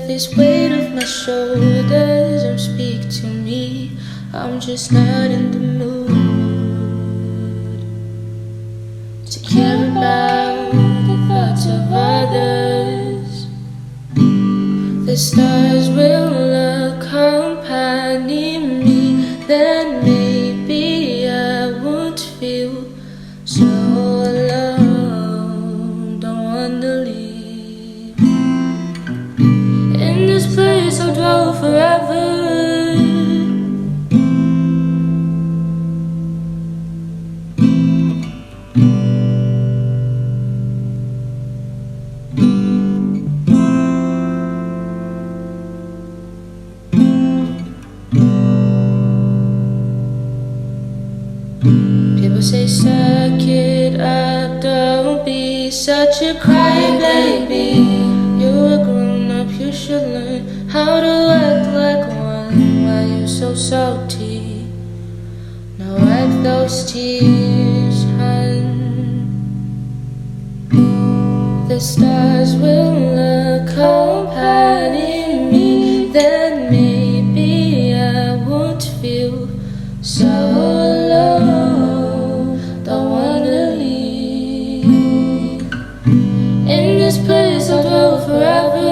this weight off my shoulders. Don't speak to me, I'm just not in the mood to care about the thoughts of others. The stars will accompany me, then maybe I won't feel so alone. Don't wanna leave. In this place I'll dwell forever. People say suck it up, don't be such a crybaby. You're a grown up, you should learn how to act like one. Why you so salty? Now wipe those tears, hun. The stars will accompany me, then maybe I won't feel so alone. Don't wanna leave. In this place I'll dwell forever.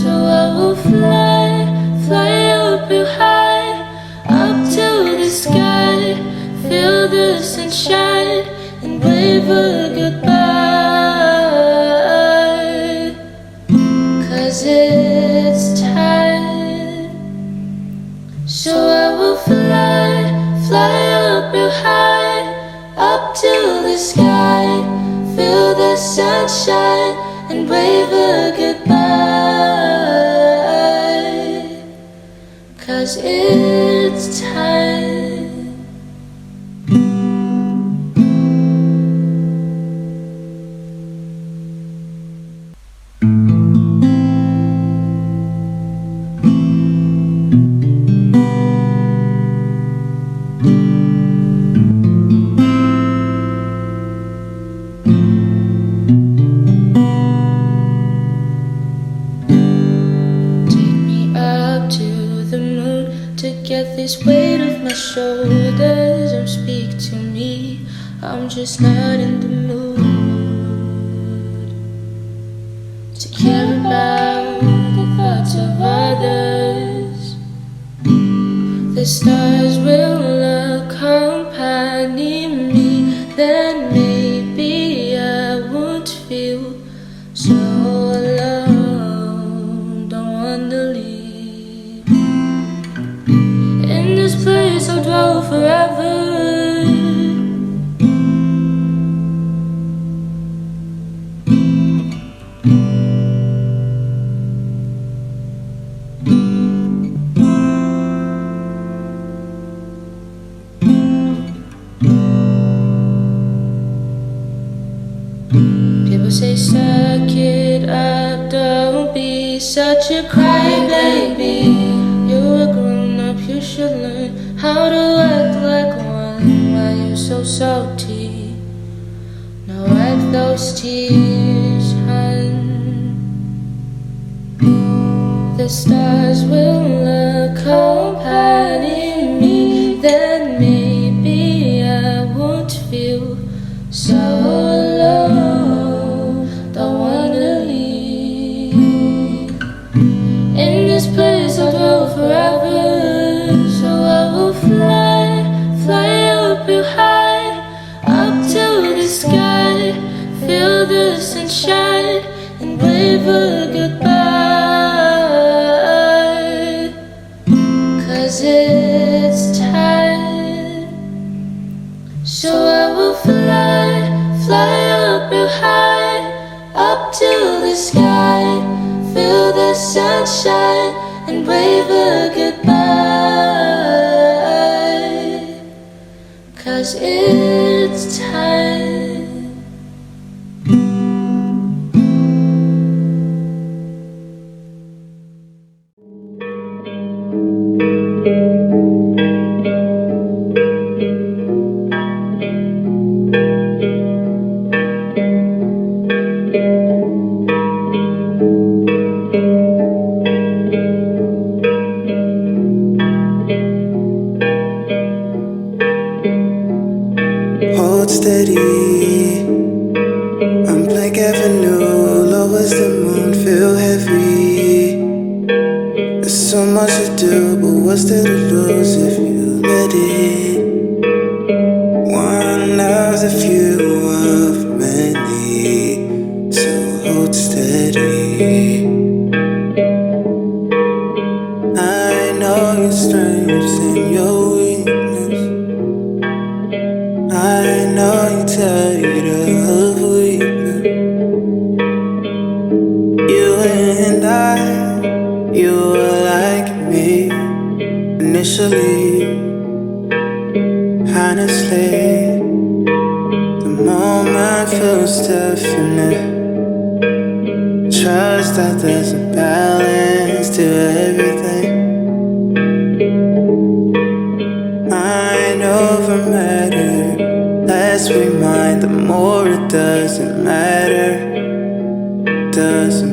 So I will fly, fly up real high, up to the sky, feel the sunshine and wave a goodbye. 'Cause it's time. So I will fly, fly up real high, up to the sky, feel the sunshine and wave a goodbye. 'Cause it's time. Get this weight off my shoulders. Don't speak to me, I'm just not in the mood to care about the thoughts of others. The stars will accompany me, then maybe I won't feel so alone. Don't wanna leave. In this place I'll dwell forever. People say suck it up, don't be such a crybaby. You're a grown up, you should learn how to act like one. Why you so salty? Now wipe those tears, hun. The stars will accompany me, then maybe I won't feel so alone. Don't wanna leave. In this place I'll dwell forever. So I will fly, fly up real high, up to the sky, feel the sunshine and wave a goodbye. 'Cause it's time. So I will fly, fly up real high, up to the sky, feel the sunshine and wave a goodbye. 'Cause it's time. what's there to lose if you let it? One love's a few of many, so hold steady. I know your strengths and your weakness. I know you're tired of weeping. You and you were like me initially. Honestly, the moment feels definite. Trust that there's a balance to everything. Mind over matter, less we mind, the more it doesn't matter. Doesn't